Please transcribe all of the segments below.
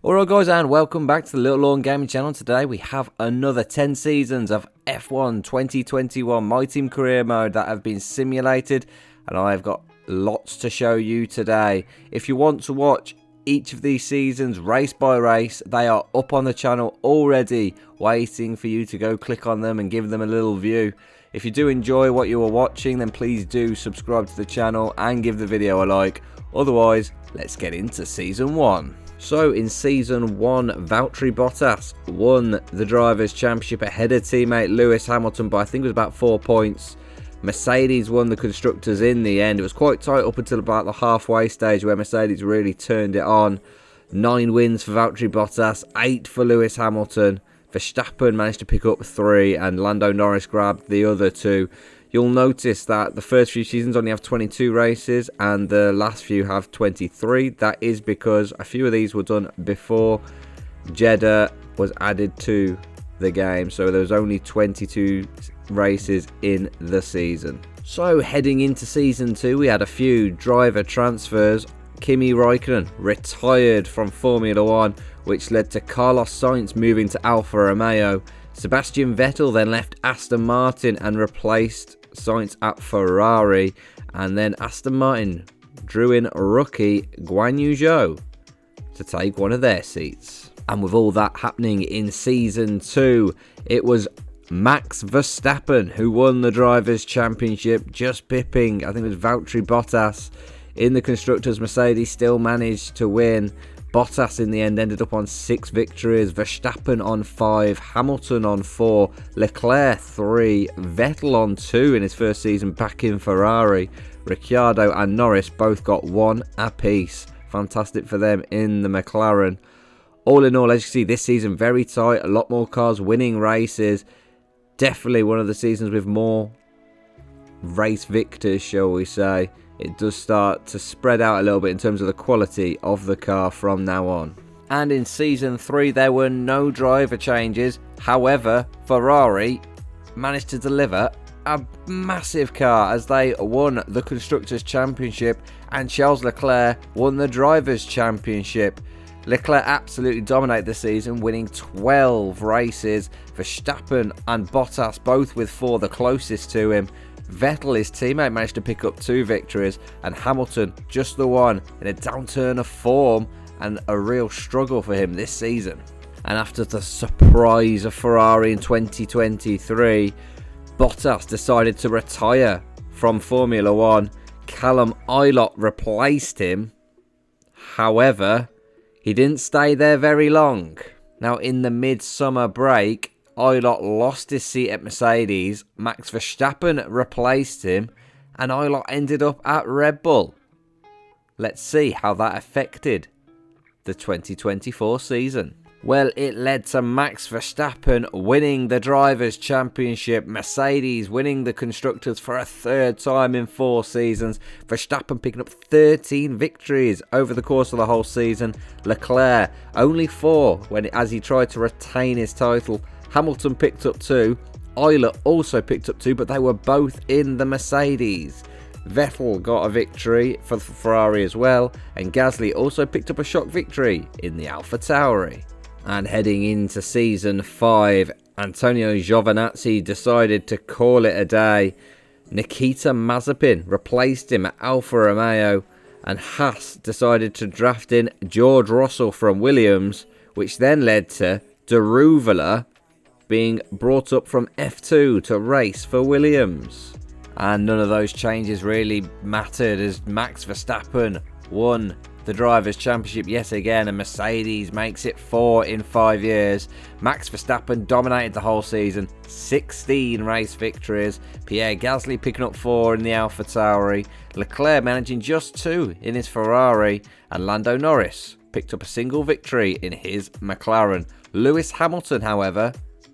Alright guys, and welcome back to the Little Lawn Gaming channel. Today we have another 10 seasons of F1 2021 My Team Career Mode that have been simulated, and I have got lots to show you today. If you want to watch each of these seasons race by race, they are up on the channel already, waiting for you to go click on them and give them a little view. If you do enjoy what you are watching, then please do subscribe to the channel and give the video a like. Otherwise, let's get into Season 1. So in Season 1, Valtteri Bottas won the Drivers' Championship ahead of teammate Lewis Hamilton by I think it was about 4 points. Mercedes won the Constructors in the end. It was quite tight up until about the halfway stage where Mercedes really turned it on. 9 wins for Valtteri Bottas, 8 for Lewis Hamilton. Verstappen managed to pick up 3 and Lando Norris grabbed the other 2. You'll notice that the first few seasons only have 22 races and the last few have 23. That is because a few of these were done before Jeddah was added to the game. So there was only 22 races in the season. So heading into Season 2, we had a few driver transfers. Kimi Räikkönen retired from Formula 1, which led to Carlos Sainz moving to Alfa Romeo. Sebastian Vettel then left Aston Martin and replaced Sainz at Ferrari, and then Aston Martin drew in rookie Guan Yu Zhou to take one of their seats. And with all that happening in Season 2, it was Max Verstappen who won the Drivers' Championship, just pipping, I think it was Valtteri Bottas. In the Constructors, Mercedes still managed to win. Bottas in the end ended up on 6 victories, Verstappen on 5, Hamilton on 4, Leclerc 3, Vettel on 2 in his first season back in Ferrari. Ricciardo and Norris both got 1 apiece. Fantastic for them in the McLaren. All in all, as you see, this season very tight, a lot more cars winning races. Definitely one of the seasons with more race victors, shall we say. It does start to spread out a little bit in terms of the quality of the car from now on. And in Season 3, there were no driver changes. However, Ferrari managed to deliver a massive car as they won the Constructors' Championship and Charles Leclerc won the Drivers' Championship. Leclerc absolutely dominated the season, winning 12 races. Verstappen and Bottas both with 4, the closest to him. Vettel, his teammate, managed to pick up 2 victories, and Hamilton just the one in a downturn of form and a real struggle for him this season. And after the surprise of Ferrari in 2023, Bottas decided to retire from Formula 1. Callum Ilott replaced him. However, he didn't stay there very long. Now, in the mid-summer break, Ilott lost his seat at Mercedes, Max Verstappen replaced him, and Ilott ended up at Red Bull. Let's see how that affected the 2024 season. Well, it led to Max Verstappen winning the Drivers' Championship, Mercedes winning the Constructors for a 3rd time in 4 seasons, Verstappen picking up 13 victories over the course of the whole season, Leclerc only 4 as he tried to retain his title. Hamilton picked up 2, Ilott also picked up 2, but they were both in the Mercedes. Vettel got a victory for Ferrari as well, and Gasly also picked up a shock victory in the AlphaTauri. And heading into Season 5, Antonio Giovinazzi decided to call it a day. Nikita Mazepin replaced him at Alfa Romeo, and Haas decided to draft in George Russell from Williams, which then led to Daruvala being brought up from F2 to race for Williams. And none of those changes really mattered as Max Verstappen won the Drivers' Championship yet again, and Mercedes makes it 4 in 5 years. Max Verstappen dominated the whole season, 16 race victories. Pierre Gasly picking up 4 in the AlphaTauri. Leclerc managing just 2 in his Ferrari, and Lando Norris picked up a single victory in his McLaren. Lewis Hamilton, however,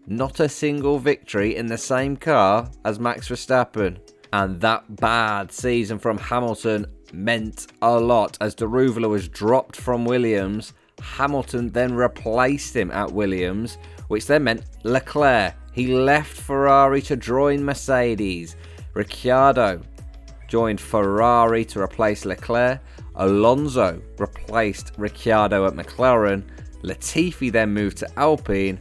not a single victory in the same car as Max Verstappen. And that bad season from Hamilton meant a lot as Daruvala was dropped from Williams. Hamilton then replaced him at Williams, which then meant Leclerc. He left Ferrari to join Mercedes. Ricciardo joined Ferrari to replace Leclerc. Alonso replaced Ricciardo at McLaren. Latifi then moved to Alpine,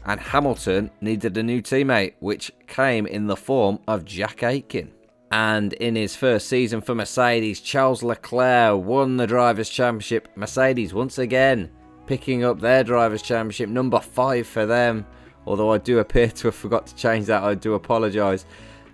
and Hamilton needed a new teammate, which came in the form of Jack Aitken. And in his first season for Mercedes, Charles Leclerc won the Drivers' Championship. Mercedes once again picking up their Drivers' Championship, number 5 for them. Although I do appear to have forgot to change that, I do apologise.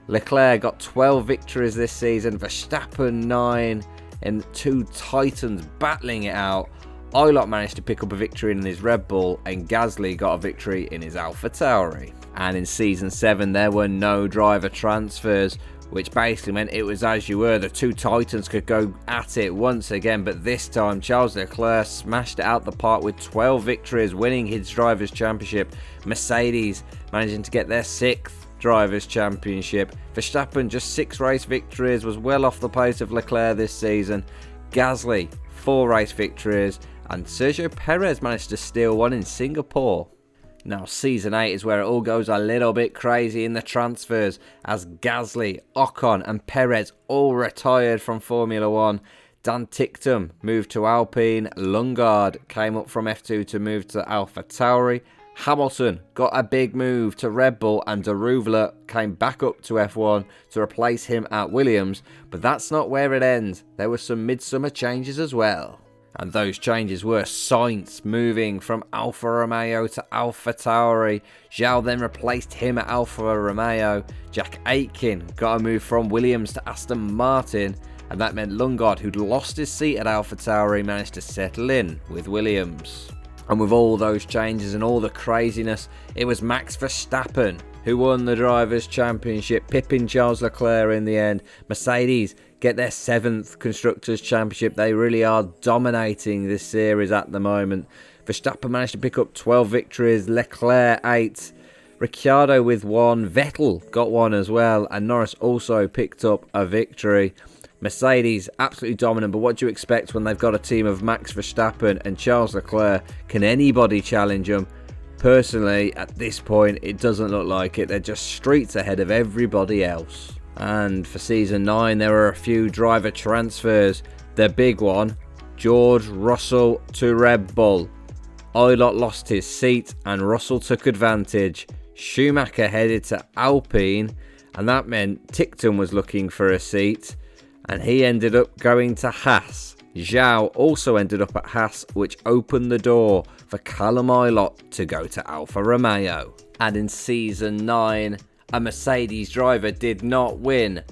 Leclerc got 12 victories this season, Verstappen 9, and 2 Titans battling it out. Oilot managed to pick up a victory in his Red Bull, and Gasly got a victory in his AlphaTauri. And in Season 7 there were no driver transfers, which basically meant it was as you were. The 2 Titans could go at it once again, but this time Charles Leclerc smashed it out the park with 12 victories, winning his Drivers' Championship. Mercedes managing to get their 6th Drivers' Championship. Verstappen, just 6 race victories, was well off the pace of Leclerc this season. Gasly, 4 race victories, and Sergio Perez managed to steal one in Singapore. Now, Season 8 is where it all goes a little bit crazy in the transfers, as Gasly, Ocon and Perez all retired from Formula 1. Dan Ticktum moved to Alpine, Lundgaard came up from F2 to move to AlphaTauri, Hamilton got a big move to Red Bull, and De Reuveler came back up to F1 to replace him at Williams. But that's not where it ends. There were some midsummer changes as well. And those changes were Sainz moving from Alfa Romeo to AlphaTauri. Zhou then replaced him at Alfa Romeo. Jack Aitken got a move from Williams to Aston Martin. And that meant Lundgaard, who'd lost his seat at AlphaTauri, managed to settle in with Williams. And with all those changes and all the craziness, it was Max Verstappen who won the Drivers' Championship, pipping Charles Leclerc in the end. Mercedes get their 7th Constructors' Championship. They really are dominating this series at the moment. Verstappen managed to pick up 12 victories, Leclerc 8, Ricciardo with 1, Vettel got 1 as well, and Norris also picked up a victory. Mercedes absolutely dominant, but what do you expect when they've got a team of Max Verstappen and Charles Leclerc? Can anybody challenge them? Personally, at this point, it doesn't look like it. They're just streets ahead of everybody else. And for Season 9, there were a few driver transfers. The big one, George Russell to Red Bull. Oilot lost his seat and Russell took advantage. Schumacher headed to Alpine, and that meant Ticktum was looking for a seat, and he ended up going to Haas. Zhou also ended up at Haas, which opened the door for Callum Oilot to go to Alfa Romeo. And in Season 9, a Mercedes driver did not win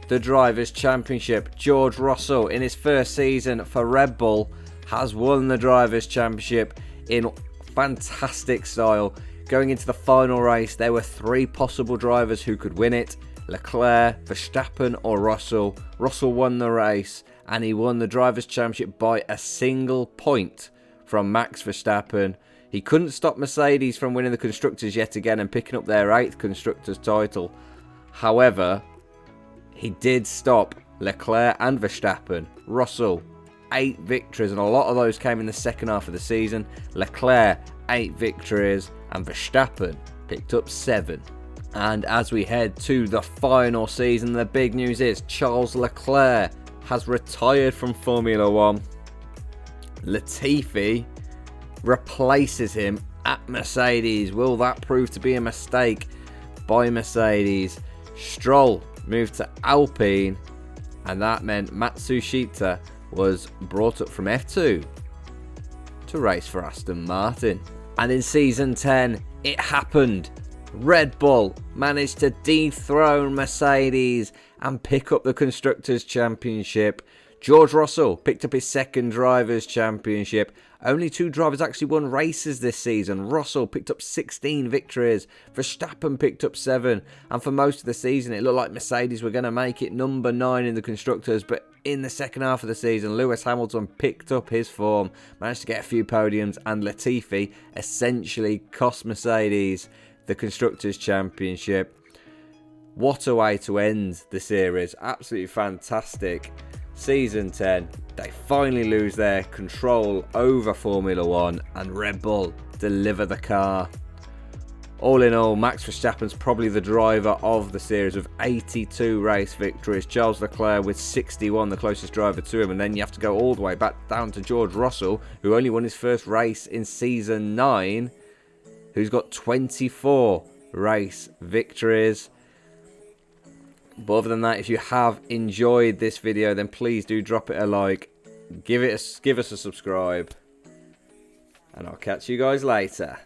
the Drivers' Championship. George Russell, in his first season for Red Bull, has won the Drivers' Championship in fantastic style. Going into the final race, there were 3 possible drivers who could win it: Leclerc, Verstappen or Russell. Russell won the race, and he won the Drivers' Championship by a single point from Max Verstappen. He couldn't stop Mercedes from winning the Constructors yet again and picking up their 8th Constructors title. However, he did stop Leclerc and Verstappen. Russell, 8 victories, and a lot of those came in the second half of the season. Leclerc, 8 victories, and Verstappen picked up 7. And as we head to the final season, the big news is Charles Leclerc has retired from Formula 1. Latifi replaces him at Mercedes. Will that prove to be a mistake by Mercedes? Stroll moved to Alpine, and that meant Matsushita was brought up from F2 to race for Aston Martin. And in Season 10, it happened. Red Bull managed to dethrone Mercedes and pick up the Constructors' Championship. George Russell picked up his 2nd Drivers' Championship. Only 2 drivers actually won races this season. Russell picked up 16 victories. Verstappen picked up 7. And for most of the season, it looked like Mercedes were going to make it number 9 in the Constructors. But in the second half of the season, Lewis Hamilton picked up his form, managed to get a few podiums, and Latifi essentially cost Mercedes the Constructors' Championship. What a way to end the series. Absolutely fantastic. Season 10, they finally lose their control over Formula 1, and Red Bull deliver the car. All in all, Max Verstappen's probably the driver of the series with 82 race victories. Charles Leclerc with 61, the closest driver to him. And then you have to go all the way back down to George Russell, who only won his first race in Season 9, who's got 24 race victories. But other than that, if you have enjoyed this video, then please do drop it a like, give us a subscribe, and I'll catch you guys later.